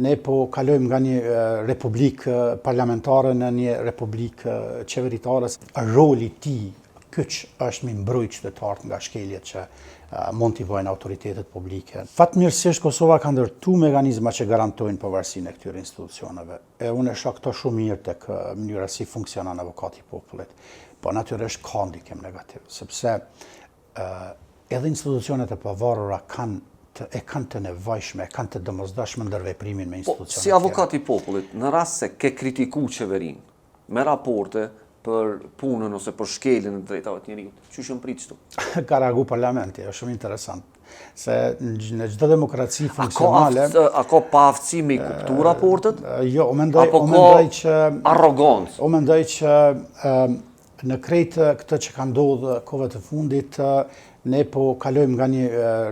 Ne po kalojmë nga një republikë parlamentare në një republikë qeveritare. Roli i tij kyç është mi mbrojtë qytetarët nga shkeljet që mund t'i bëjnë autoritetet publike. Fatmirësisht Kosova ka ndërtu mekanizma që garantojnë pavarësinë e këtyre institucioneve. Unë e shoh këto shumë mirë tek mënyra si funksionon avokati i popullit. Po natyrisht ka ndikim negativ, sepse edhe institucionet e pavarura kanë të nevojshme, kanë të domosdoshme ndërveprimin me institucionet. Si avokati i popullit, në rast se ke kritiku qeverinë me raporte për punën ose për shkeljen e drejtave të njerijut, çu shën prit këtu? Ka reagu parlamenti, është shumë interesant. Se në çdo demokraci funksionale... A ka paaftësi me kuptu raportet? Jo, o mendoj që... arrogancë? O mendoj që në krejt këtë që ka ndodhur kohëve të fundit, ne po kalojmë nga një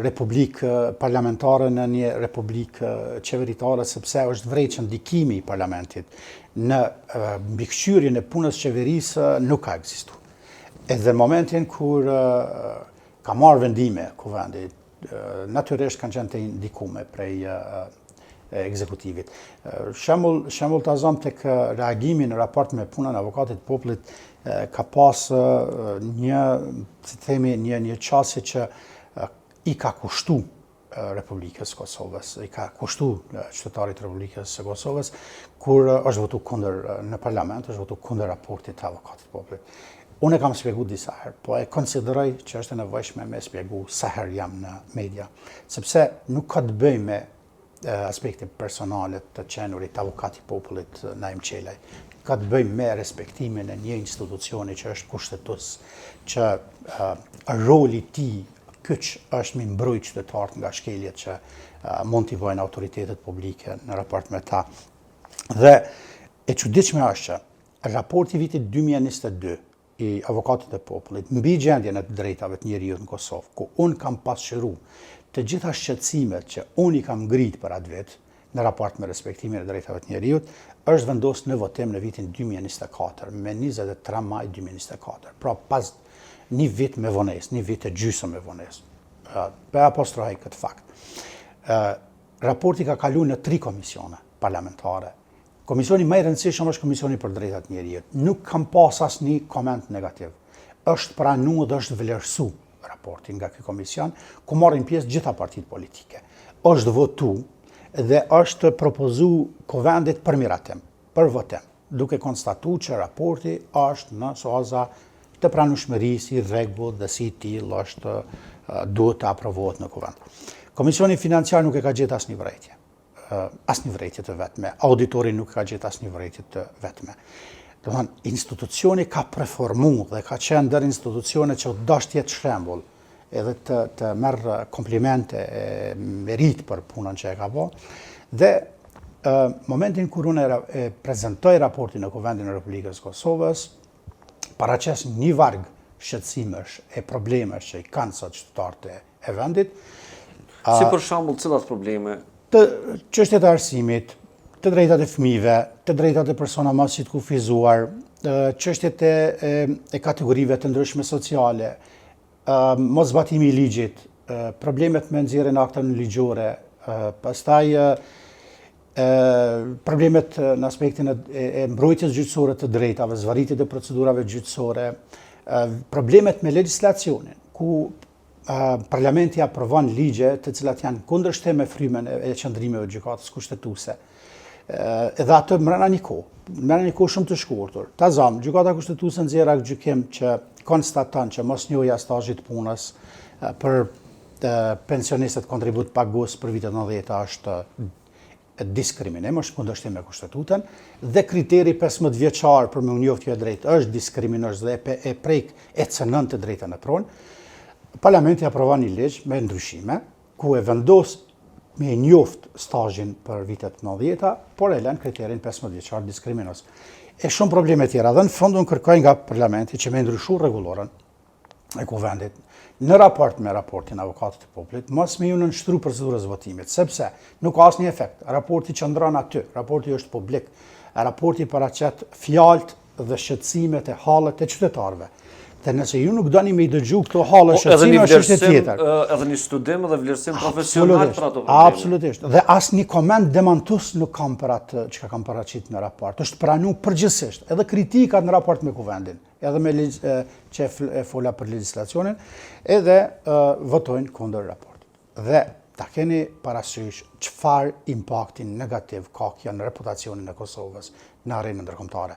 republikë parlamentare në një republikë qeveritare, sepse është vrejtë që ndikimi i parlamentit në mbikëqyrjen e punës qeverisë nuk ka ekzistu. Edhe në momentin kur ka marrë vendime kuvendi, natyrisht kanë qenë të ndikume prej ekzekutivit. Shembull ta zëm tek reagimi në raport me punën e avokatit të popullit, ka pas një qasje që i ka kushtu Republikës Kosovës, i ka kushtu qytetarit Republikës Kosovës, kur është votu kundër në parlament, është votu kundër raportit të avokatit të popullit. Unë e kam spjegu disa herë, po e konsideroj që është e nevojshme me spjegu sa herë jam në media, sepse nuk ka të bëjë me aspekte personale të qenurit avokati i popullit Naim Qelaj. Ka të bëjmë me respektimin e një institucioni që është kushtetues, që roli i tij kyç është mi mbrojtë qytetarët nga shkeljet që mund t'i bëjnë autoritetet publike në raport me ta. Dhe e çuditshme është që raporti i vitit 2022 i avokatit e popullit mbi gjendjen e drejtave të njerijut në Kosovë, ku unë kam pasqyruar të gjitha shqetësimet që unë i kam ngritë për atë vit në raport me respektimin e drejtave të njerijut, është vendosur në votim në vitin 2024, me 23 maj 2024. Pra pas një vit me vonesë, një vit e gjysmë me vonesë. Për apostrohoj këtë fakt. Raporti ka kaluar në 3 komisione parlamentare. Komisioni më i rëndësishëm është Komisioni për Drejtat e Njerijut. Nuk kam pas asnjë koment negativ. Është pranuar dhe është vlerësuar raporti nga ky komision, ku marrin pjesë gjitha partitë politike. Është votu dhe është propozu Kuvendit për miratim, për votim, duke konstatuar që raporti është në soza të pranueshmërisë i rregull dhe si i tillë është duhet të aprovohet në Kuvend. Komisioni financiar nuk e ka gjetur asnjë vërejtje të vetme, auditori nuk ka gjetur asnjë vërejtje të vetme. Domethënë, institucioni ka preformuar dhe ka qenë ndër institucione që dash të jetë shembull, edhe të merr komplimente e merit për punën që e ka bërë. Dhe momentin kur unë e prezantoj raportin në Kuvendin e Republikës Kosovës, paraqes një varg shqetësimesh e problemesh që i kanë sot qytetarët e vendit. Si për shembull, cilat probleme? Çështjet e arsimit, të drejtat e fëmijëve, të drejtat e persona më të kufizuar, çështjet e kategorive të ndryshme sociale, mosbatimi i ligjit, problemet me nxjerrjen e akteve ligjore, pastaj problemet në aspektin e mbrojtjes gjyqësore të drejtave, zvarritjet e procedurave gjyqësore, problemet me legjislacionin, ku parlamenti aprovon ligje të cilat janë kundërshtim me frymën e qëndrimeve të gjykatës kushtetuese. Edhe atë mbrana një kohë shumë të shkurtër. Ta zam, gjykata kushtetuese nxjerr akt gjykim që konstaton që mosnjohja e stazhit punës për pensionistët kontribut pagues për vitet 90 është diskriminim, është kundërshtim me kushtetutën, dhe kriteri 15 vjeçar për me u njoftë drejt është diskriminues dhe e prek e cënon të drejtën e pronë. Parlamenti aprovon një ligj me ndryshime, ku e vendos me njoftë stazhin për vitet 90, por e lën kriterin 15 vjeçar diskriminues. E shumë probleme tjera, dhe në fund unë kërkoj nga parlamenti që me ndryshu rregullorën e Kuvendit në raport me raportin e avokatit të popullit, mos me ju nënshtru procedurës votimit, sepse nuk ka asnjë efekt. Raporti qëndron aty, raporti është publik, raporti paraqet fjalët dhe shqetësimet e hallet e qytetarëve. Dhe nëse ju nuk doni me I dëgju këto hallë shqetësime, është tjetër. Edhe një studim edhe vlerësim profesional për ato probleme. Absolutisht. Dhe asë një koment demantus nuk kam për atë që kam paraqit në raport. Është pranu përgjithsisht, edhe kritikat në raport me kuvendin, edhe me që e fola për legjislacionin, edhe votojnë kundër raportit. Dhe ta keni parasysh çfarë impaktin negativ ka kjo në reputacionin e Kosovës në arenën ndërkombëtare.